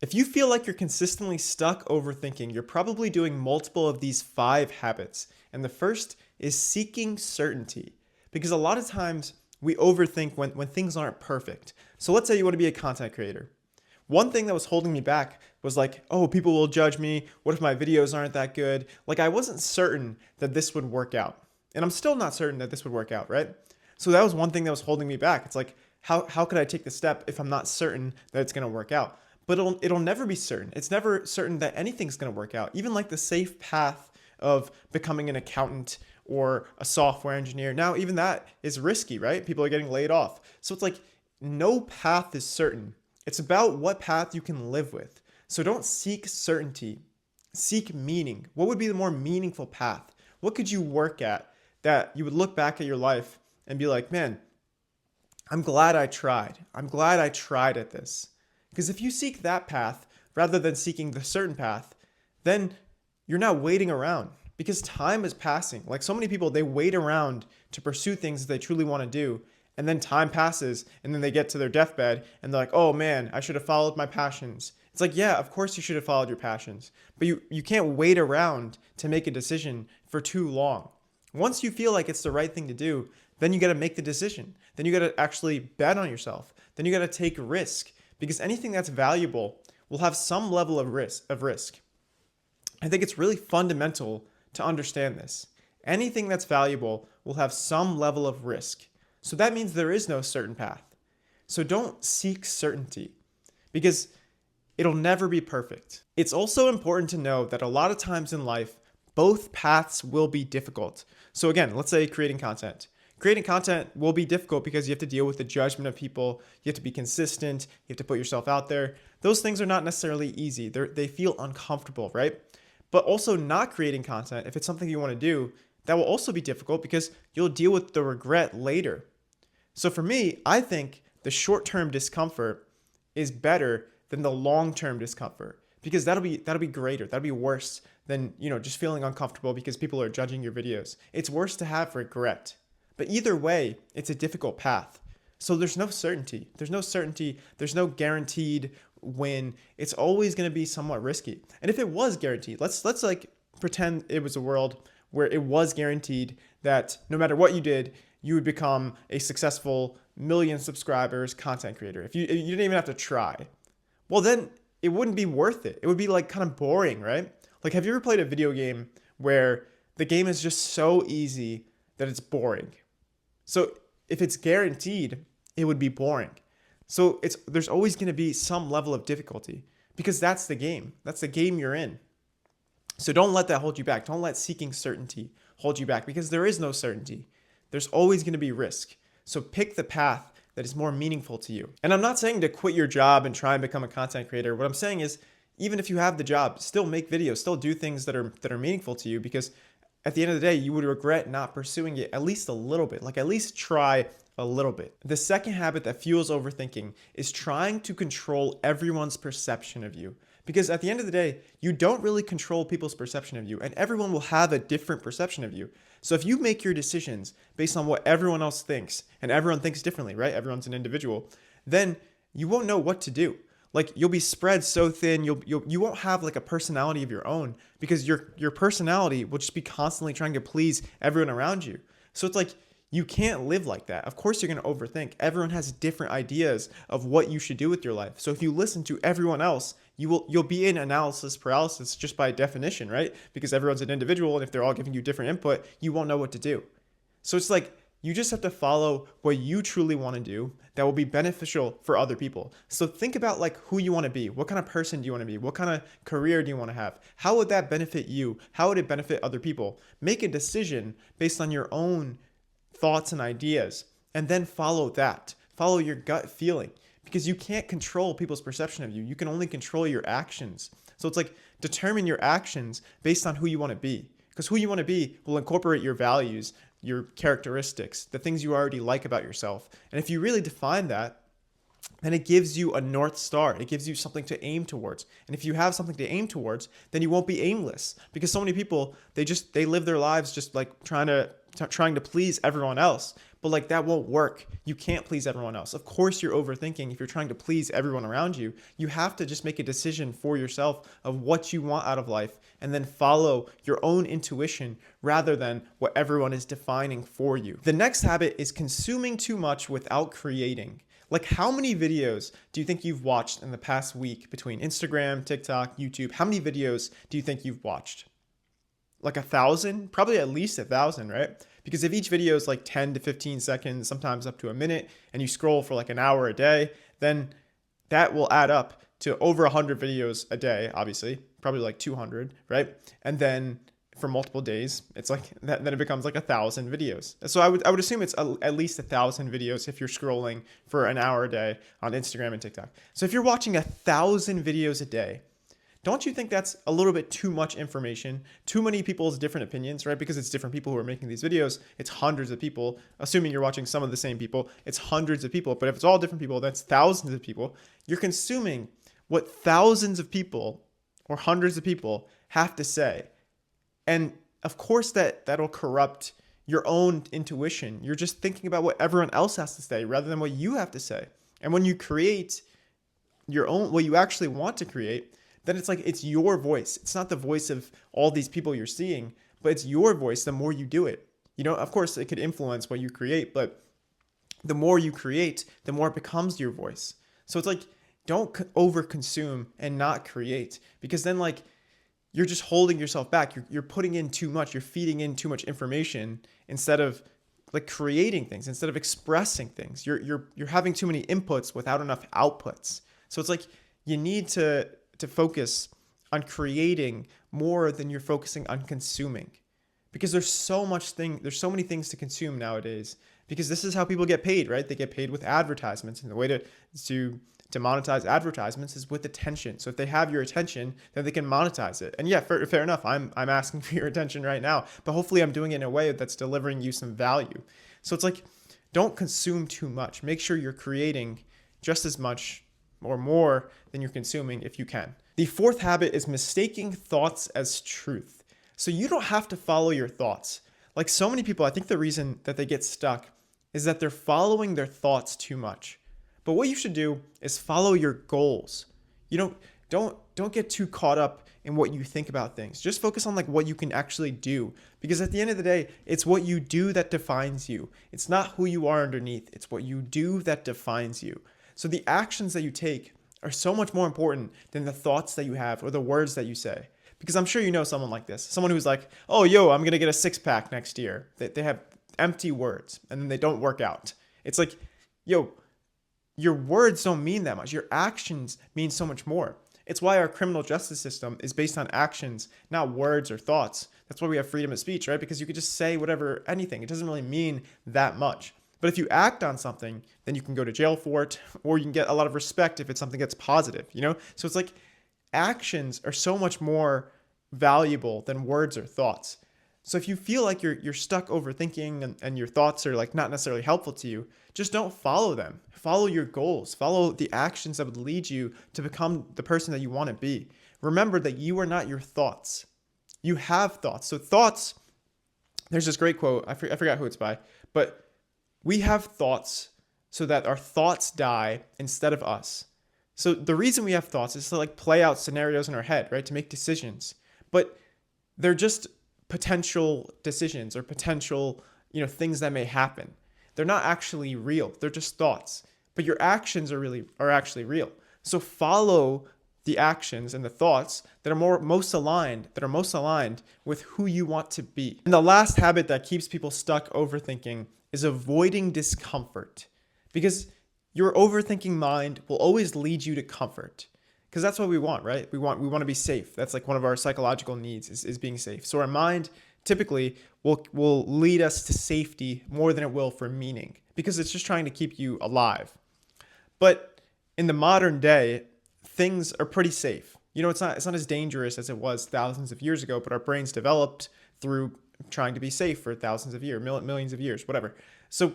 If you feel like you're consistently stuck overthinking, you're probably doing multiple of these 5 habits. And the first is seeking certainty. Because a lot of times we overthink when things aren't perfect. So let's say you want to be a content creator. One thing that was holding me back was like, oh, people will judge me. What if my videos aren't that good? Like, I wasn't certain that this would work out. And I'm still not certain that this would work out, right? So that was one thing that was holding me back. It's like, how could I take the step if I'm not certain that it's going to work out? But it'll never be certain. It's never certain that anything's going to work out. Even like the safe path of becoming an accountant or a software engineer. Now, even that is risky, right? People are getting laid off. So it's like no path is certain. It's about what path you can live with. So don't seek certainty. Seek meaning. What would be the more meaningful path? What could you work at that you would look back at your life and be like, man, I'm glad I tried. I'm glad I tried at this. Because if you seek that path rather than seeking the certain path, then you're not waiting around because time is passing. Like so many people, they wait around to pursue things they truly want to do. And then time passes and then they get to their deathbed and they're like, oh man, I should have followed my passions. It's like, yeah, of course you should have followed your passions, but you can't wait around to make a decision for too long. Once you feel like it's the right thing to do, then you got to make the decision. Then you got to actually bet on yourself. Then you got to take risk because anything that's valuable will have some level of risk. I think it's really fundamental to understand this. Anything that's valuable will have some level of risk. So that means there is no certain path. So don't seek certainty because it'll never be perfect. It's also important to know that a lot of times in life, both paths will be difficult. So again, let's say creating content. Creating content will be difficult because you have to deal with the judgment of people. You have to be consistent. You have to put yourself out there. Those things are not necessarily easy. They feel uncomfortable, right? But also not creating content, if it's something you want to do, that will also be difficult because you'll deal with the regret later. So for me, I think the short-term discomfort is better than the long-term discomfort because that'll be greater. That'll be worse than, just feeling uncomfortable because people are judging your videos. It's worse to have regret. But either way, it's a difficult path. So there's no certainty. There's no certainty. There's no guaranteed win. It's always going to be somewhat risky. And if it was guaranteed, let's like pretend it was a world where it was guaranteed that no matter what you did, you would become a successful million subscribers content creator. If you didn't even have to try. Well, then it wouldn't be worth it. It would be like kind of boring, right? Like, have you ever played a video game where the game is just so easy that it's boring? So if it's guaranteed, it would be boring. So there's always going to be some level of difficulty because that's the game. That's the game you're in. So don't let that hold you back. Don't let seeking certainty hold you back because there is no certainty. There's always going to be risk. So pick the path that is more meaningful to you. And I'm not saying to quit your job and try and become a content creator. What I'm saying is even if you have the job, still make videos, still do things that are meaningful to you because at the end of the day, you would regret not pursuing it at least a little bit, like at least try a little bit. The second habit that fuels overthinking is trying to control everyone's perception of you. Because at the end of the day, you don't really control people's perception of you, and everyone will have a different perception of you. So if you make your decisions based on what everyone else thinks, and everyone thinks differently, right? Everyone's an individual, then you won't know what to do. Like you'll be spread so thin, you won't have like a personality of your own because your personality will just be constantly trying to please everyone around you. So it's like you can't live like that. Of course you're going to overthink. Everyone has different ideas of what you should do with your life. So if you listen to everyone else, you'll be in analysis paralysis just by definition, right? Because everyone's an individual and if they're all giving you different input, you won't know what to do. So it's like you just have to follow what you truly want to do that will be beneficial for other people. So think about like who you want to be. What kind of person do you want to be? What kind of career do you want to have? How would that benefit you? How would it benefit other people? Make a decision based on your own thoughts and ideas and then follow that. Follow your gut feeling because you can't control people's perception of you. You can only control your actions. So it's like determine your actions based on who you want to be because who you want to be will incorporate your values, your characteristics, the things you already like about yourself. And if you really define that, then it gives you a North Star. It gives you something to aim towards. And if you have something to aim towards, then you won't be aimless because so many people, they live their lives just like trying to trying to please everyone else. But like that won't work. You can't please everyone else. Of course you're overthinking if you're trying to please everyone around you. You have to just make a decision for yourself of what you want out of life and then follow your own intuition rather than what everyone is defining for you. The next habit is consuming too much without creating. Like, how many videos do you think you've watched in the past week between Instagram, TikTok, YouTube? How many videos do you think you've watched? Like 1,000? Probably at least 1,000, right? Because if each video is like 10 to 15 seconds, sometimes up to a minute, and you scroll for like an hour a day, then that will add up to over 100 videos a day, obviously, probably like 200, right? And then for multiple days, it's like that, then it becomes like 1,000 videos. So I would assume it's at least 1,000 videos if you're scrolling for an hour a day on Instagram and TikTok. So if you're watching 1,000 videos a day, don't you think that's a little bit too much information? Too many people's different opinions, right? Because it's different people who are making these videos. It's hundreds of people. Assuming you're watching some of the same people, it's hundreds of people. But if it's all different people, that's thousands of people. You're consuming what thousands of people or hundreds of people have to say. And of course that'll corrupt your own intuition. You're just thinking about what everyone else has to say rather than what you have to say. And when you create your own, what you actually want to create, then it's like it's your voice. It's not the voice of all these people you're seeing, but it's your voice the more you do it. You know, of course it could influence what you create, but the more you create, the more it becomes your voice. So it's like, don't over consume and not create, because then like you're just holding yourself back. You're putting in too much. You're feeding in too much information instead of like creating things, instead of expressing things. You're having too many inputs without enough outputs. So it's like you need to focus on creating more than you're focusing on consuming, because there's so many things to consume nowadays, because this is how people get paid, right? They get paid with advertisements, and the way to monetize advertisements is with attention. So if they have your attention, then they can monetize it. And yeah, fair enough. I'm asking for your attention right now, but hopefully I'm doing it in a way that's delivering you some value. So it's like, don't consume too much. Make sure you're creating just as much or more than you're consuming if you can. The fourth habit is mistaking thoughts as truth. So you don't have to follow your thoughts. Like so many people, I think the reason that they get stuck is that they're following their thoughts too much. But what you should do is follow your goals. You don't get too caught up in what you think about things. Just focus on like what you can actually do, because at the end of the day, it's what you do that defines you. It's not who you are underneath. It's what you do that defines you. So the actions that you take are so much more important than the thoughts that you have or the words that you say. Because I'm sure you know someone like this. Someone who's like, oh, yo, I'm going to get a six-pack next year. They have empty words and then they don't work out. It's like, yo, your words don't mean that much. Your actions mean so much more. It's why our criminal justice system is based on actions, not words or thoughts. That's why we have freedom of speech, right? Because you could just say whatever, anything. It doesn't really mean that much. But if you act on something, then you can go to jail for it, or you can get a lot of respect if it's something that's positive, you know? So it's like actions are so much more valuable than words or thoughts. So if you feel like you're stuck overthinking and your thoughts are like not necessarily helpful to you, just don't follow them. Follow your goals. Follow the actions that would lead you to become the person that you want to be. Remember that you are not your thoughts. You have thoughts. So thoughts, there's this great quote. I forgot who it's by, but we have thoughts so that our thoughts die instead of us. So the reason we have thoughts is to like play out scenarios in our head, right? To make decisions, but they're just potential decisions or potential, things that may happen. They're not actually real. They're just thoughts, but your actions are actually real. So follow the actions and the thoughts that are most aligned with who you want to be. And the last habit that keeps people stuck overthinking is avoiding discomfort, because your overthinking mind will always lead you to comfort, because that's what we want, right? We want to be safe. That's like one of our psychological needs is being safe. So our mind typically will lead us to safety more than it will for meaning, because it's just trying to keep you alive. But in the modern day, things are pretty safe. It's not as dangerous as it was thousands of years ago, but our brains developed through trying to be safe for thousands of years, millions of years, whatever. So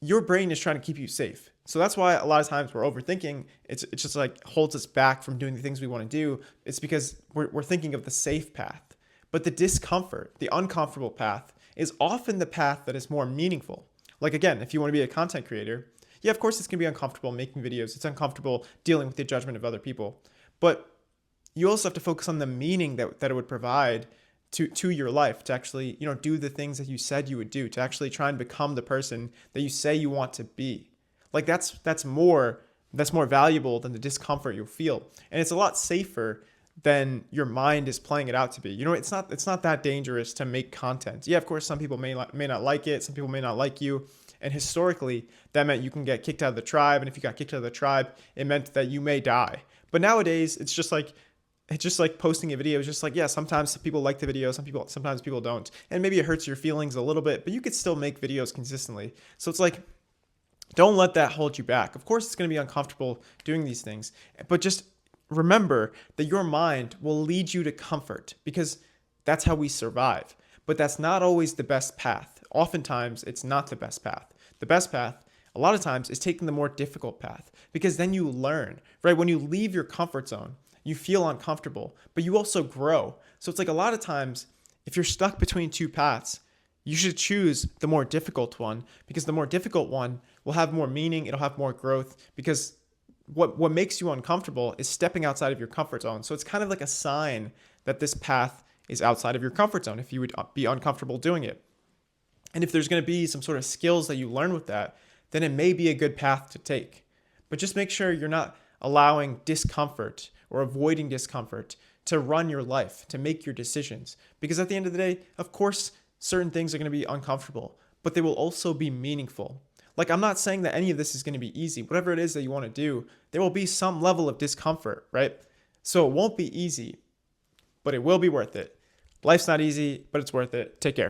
your brain is trying to keep you safe. So that's why a lot of times we're overthinking. It's just like holds us back from doing the things we want to do. It's because we're thinking of the safe path. But the discomfort, the uncomfortable path, is often the path that is more meaningful. Like, again, if you want to be a content creator, yeah, of course it's going to be uncomfortable making videos. It's uncomfortable dealing with the judgment of other people. But you also have to focus on the meaning that it would provide to your life, to actually, do the things that you said you would do, to actually try and become the person that you say you want to be. Like that's more valuable than the discomfort you'll feel. And it's a lot safer than your mind is playing it out to be. It's not that dangerous to make content. Yeah, of course some people may not like it, some people may not like you. And historically, that meant you can get kicked out of the tribe, and if you got kicked out of the tribe, it meant that you may die. But nowadays, it's just like posting a video. It's just like, yeah, sometimes people like the video, sometimes people don't. And maybe it hurts your feelings a little bit, but you could still make videos consistently. So it's like, don't let that hold you back. Of course, it's going to be uncomfortable doing these things, but just remember that your mind will lead you to comfort, because that's how we survive. But that's not always the best path. Oftentimes, it's not the best path. The best path, a lot of times, is taking the more difficult path, because then you learn, right? When you leave your comfort zone, you feel uncomfortable, but you also grow. So it's like a lot of times, if you're stuck between two paths, you should choose the more difficult one, because the more difficult one will have more meaning, it'll have more growth, because what makes you uncomfortable is stepping outside of your comfort zone. So it's kind of like a sign that this path is outside of your comfort zone if you would be uncomfortable doing it. And if there's going to be some sort of skills that you learn with that, then it may be a good path to take. But just make sure you're not allowing discomfort or avoiding discomfort to run your life, to make your decisions. Because at the end of the day, of course, certain things are going to be uncomfortable, but they will also be meaningful. Like, I'm not saying that any of this is going to be easy. Whatever it is that you want to do, there will be some level of discomfort, right? So it won't be easy, but it will be worth it. Life's not easy, but it's worth it. Take care.